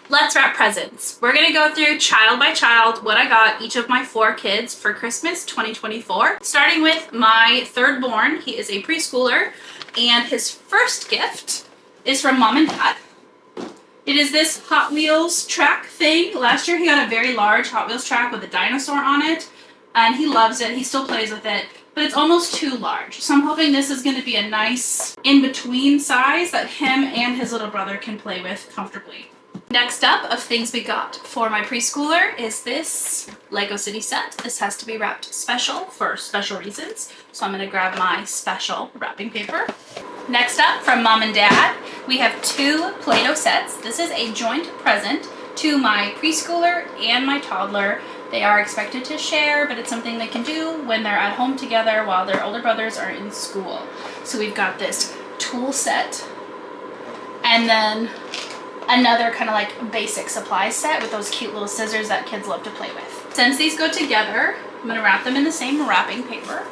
Let's wrap presents. We're gonna go through child by child what I got each of my 4 kids for Christmas 2024. Starting with my third born. He is a preschooler, and his first gift is from mom and dad. It is this Hot Wheels track thing. Last year he got a very large Hot Wheels track with a dinosaur on it, and he loves it. He still plays with it, but it's almost too large. So I'm hoping this is gonna be a nice in-between size that him and his little brother can play with comfortably. Next up of things we got for my preschooler is this Lego City set. This has to be wrapped special for special reasons. So I'm gonna grab my special wrapping paper. Next up from mom and dad, we have 2 Play-Doh sets. This is a joint present to my preschooler and my toddler. They are expected to share, but it's something they can do when they're at home together while their older brothers are in school. So we've got this tool set, and then another kind of like basic supply set with those cute little scissors that kids love to play with. Since these go together, I'm gonna wrap them in the same wrapping paper.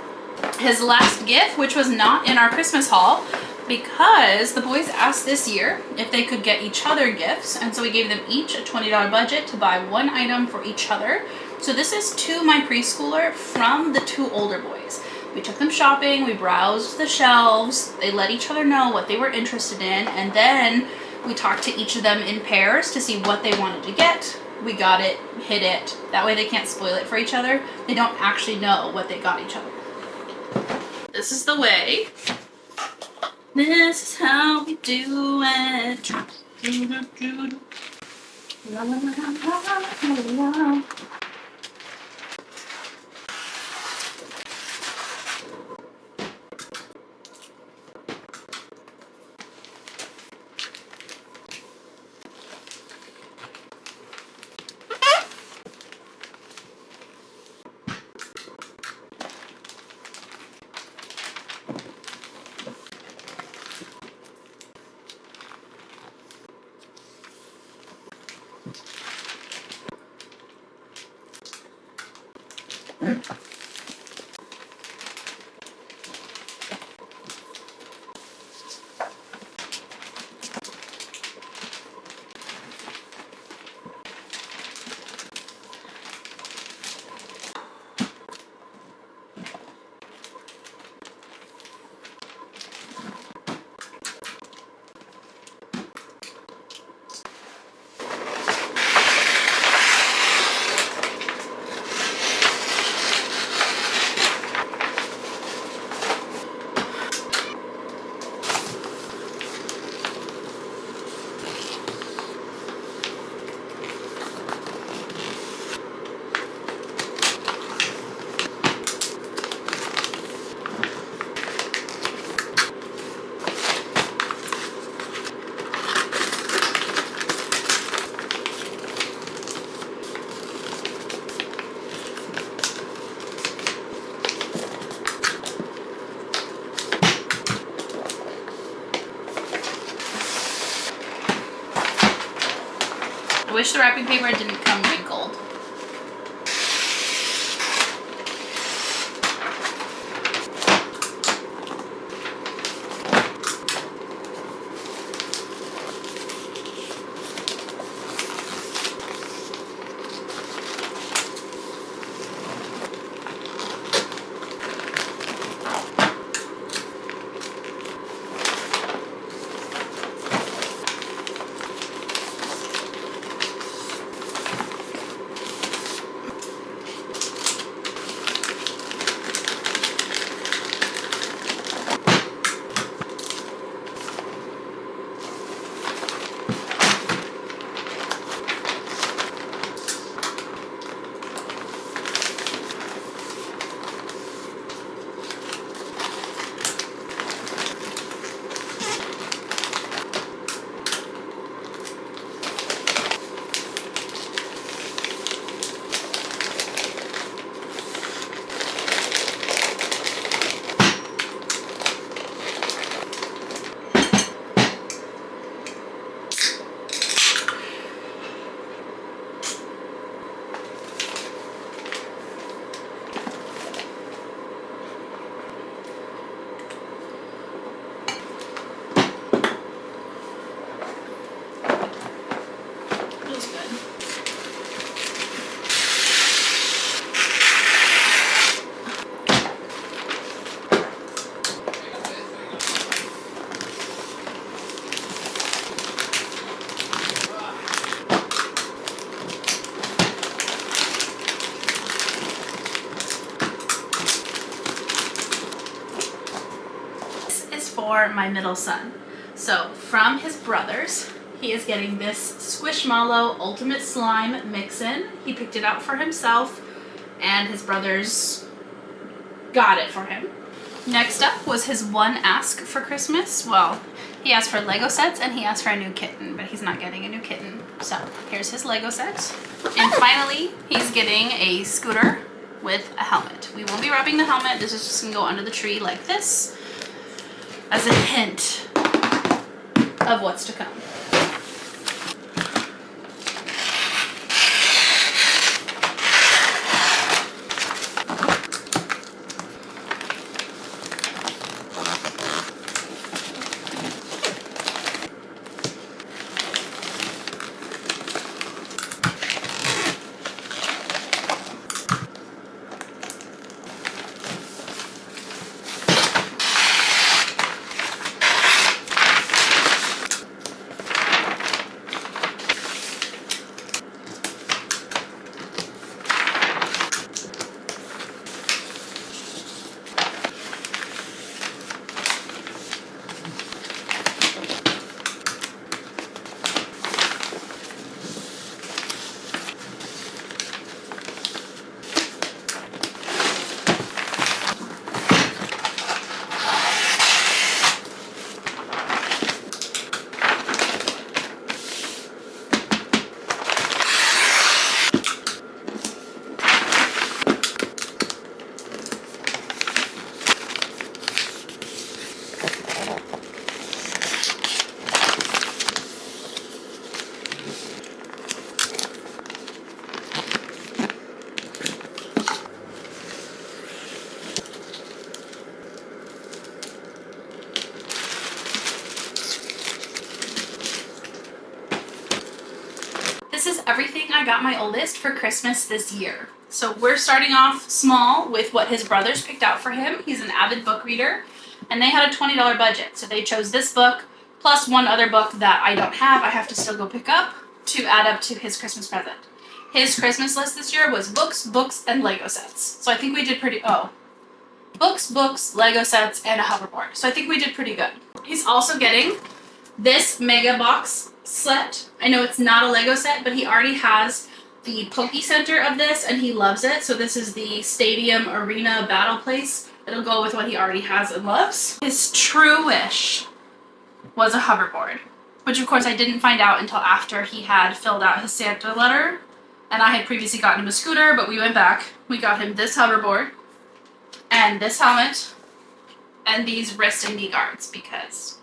His last gift, which was not in our Christmas haul, because the boys asked this year if they could get each other gifts, and so we gave them each a $20 budget to buy 1 item for each other. So this is to my preschooler from the 2 older boys. We took them shopping, we browsed the shelves, they let each other know what they were interested in, and then we talked to each of them in pairs to see what they wanted to get. We got it, hid it. That way they can't spoil it for each other. They don't actually know what they got each other. This is the way. This is how we do it. La, la, la, la, la, la. I wish the wrapping paper didn't come wrinkled. feels good. This is for my middle son. So from his brothers, he is getting this Squishmallow Ultimate Slime Mix-In. He picked it out for himself, and his brothers got it for him. Next up was his one ask for Christmas. Well, he asked for Lego sets and he asked for a new kitten, but he's not getting a new kitten. So here's his Lego set. And finally, he's getting a scooter with a helmet. We won't be rubbing the helmet. This is just gonna go under the tree like this as a hint of what's to come. This is everything I got my oldest for Christmas this year. So we're starting off small with what his brothers picked out for him. He's an avid book reader, and they had a $20 budget. So they chose this book plus one other book that I don't have. I have to still go pick up to add up to his Christmas present. His Christmas list this year was books, books, and Lego sets. So I think we did books, books, Lego sets, and a hoverboard. So I think we did pretty good. He's also getting this mega box set. I know it's not a Lego set, but he already has the Poke Center of this and he loves it. So this is the stadium arena battle place. It'll go with what he already has and loves. His true wish was a hoverboard, which of course I didn't find out until after he had filled out his Santa letter. And I had previously gotten him a scooter, but we went back. We got him this hoverboard and this helmet and these wrist and knee guards because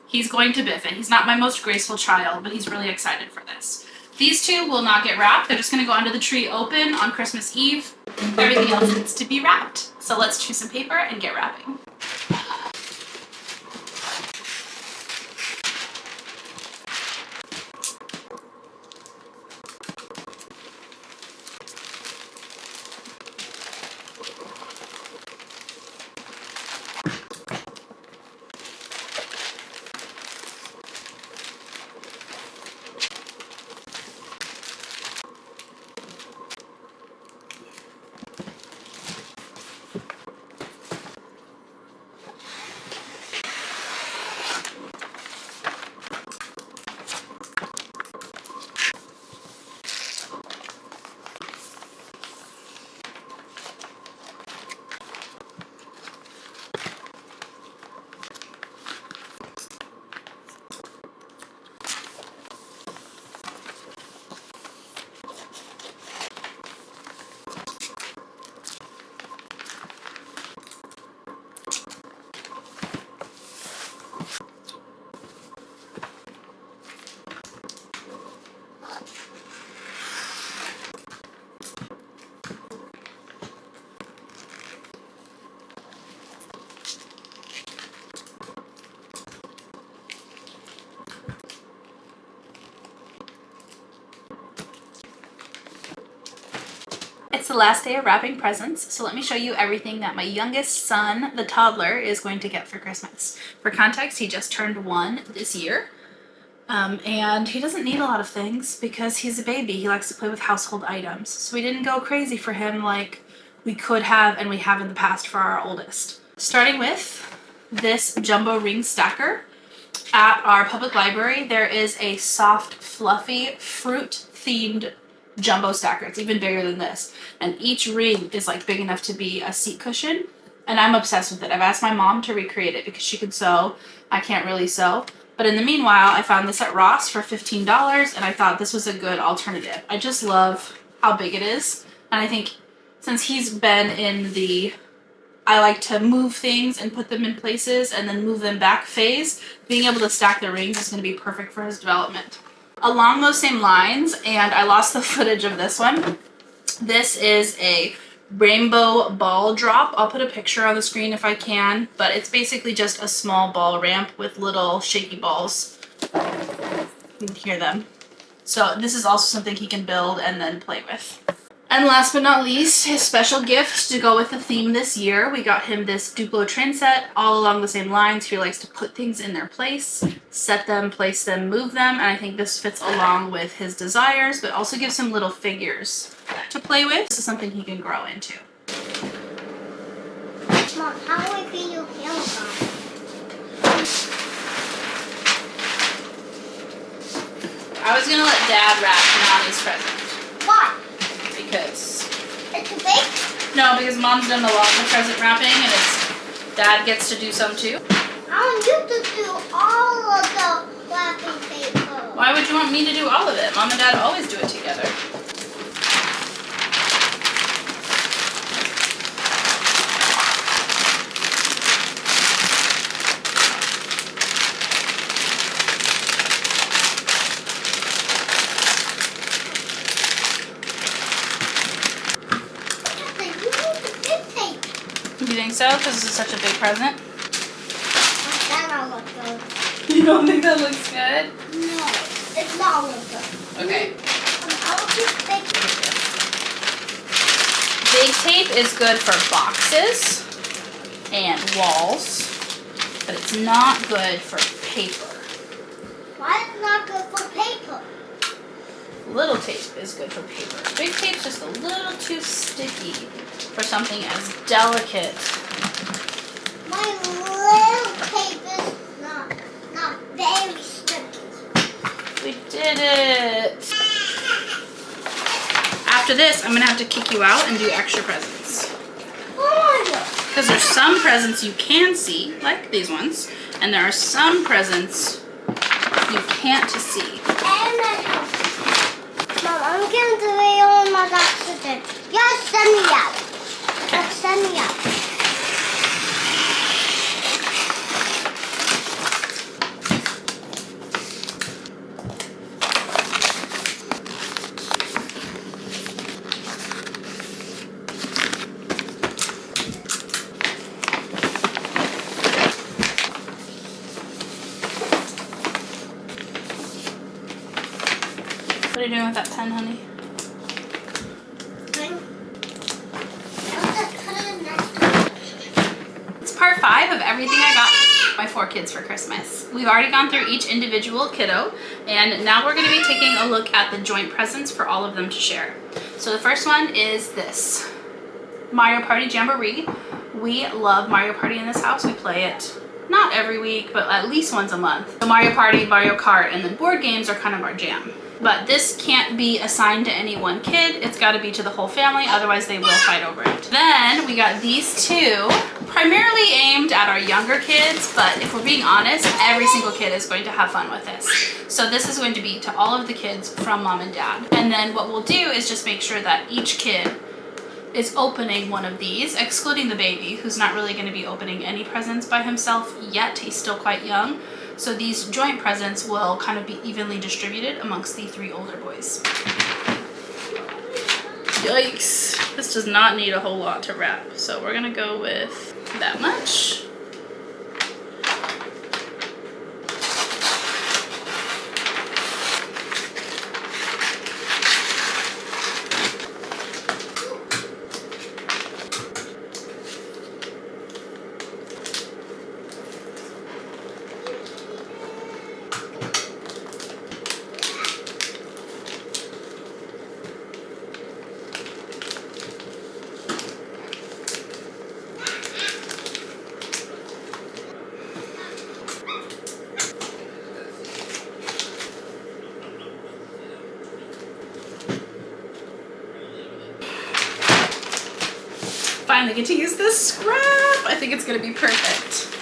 he's going to biff it. He's not my most graceful child, but he's really excited for this. These two will not get wrapped. They're just going to go under the tree open on Christmas Eve. Everything else needs to be wrapped. So let's choose some paper and get wrapping. It's the last day of wrapping presents, so let me show you everything that my youngest son, the toddler, is going to get for Christmas. For context, he just turned 1 this year, and he doesn't need a lot of things because he's a baby. He likes to play with household items, so we didn't go crazy for him like we could have and we have in the past for our oldest. Starting with this jumbo ring stacker. At our public library, there is a soft, fluffy, fruit-themed jumbo stacker. It's even bigger than this. And each ring is like big enough to be a seat cushion. And I'm obsessed with it. I've asked my mom to recreate it because she can sew. I can't really sew. But in the meanwhile, I found this at Ross for $15 and I thought this was a good alternative. I just love how big it is. And I think since he's been in the I like to move things and put them in places and then move them back phase, being able to stack the rings is going to be perfect for his development. Along those same lines, and I lost the footage of this one, this is a rainbow ball drop. I'll put a picture on the screen if I can, but it's basically just a small ball ramp with little shaky balls. You can hear them. So this is also something he can build and then play with. And last but not least, his special gift to go with the theme this year. We got him this Duplo train set all along the same lines. He likes to put things in their place, set them, place them, move them. And I think this fits along with his desires, but also gives him little figures to play with. This is something he can grow into. Mom, how do I be your camera? I was going to let Dad wrap Mommy's present. Why? Because It's too big? No, because Mom's done a lot of the present wrapping and Dad gets to do some too. I want you to do all of the wrapping paper. Why would you want me to do all of it? Mom and Dad always do it together. You think so? Because this is such a big present? That don't look good. You don't think that looks good? No, it's not look good. Okay. I'll just take Big tape is good for boxes and walls, but it's not good for paper. Why is it not good for paper? Little tape is good for paper. Big tape's just a little too sticky for something as delicate. My little tape is not very sticky. We did it! After this, I'm gonna have to kick you out and do extra presents. Oh, Because there's some presents you can see, like these ones, and there are some presents you can't see. and my house. Mom, I'm going to lay on my oxygen. Just send me out. Just send me out. What are you doing with that pen, honey? It's part 5 of everything I got my 4 kids for Christmas. We've already gone through each individual kiddo, and now we're going to be taking a look at the joint presents for all of them to share. So the first one is this Mario Party Jamboree. We love Mario Party in this house. We play it not every week, but at least once a month. So Mario Party, Mario Kart, and then board games are kind of our jam. But this can't be assigned to any one kid. It's got to be to the whole family, otherwise they will fight over it. Then we got these two, primarily aimed at our younger kids, but if we're being honest, every single kid is going to have fun with this. So this is going to be to all of the kids from Mom and Dad. And then what we'll do is just make sure that each kid is opening one of these, excluding the baby, who's not really going to be opening any presents by himself yet. He's still quite young. So these joint presents will kind of be evenly distributed amongst the 3 older boys. Yikes. This does not need a whole lot to wrap. So we're gonna go with that much. finally get to use this scrap. I think it's gonna be perfect.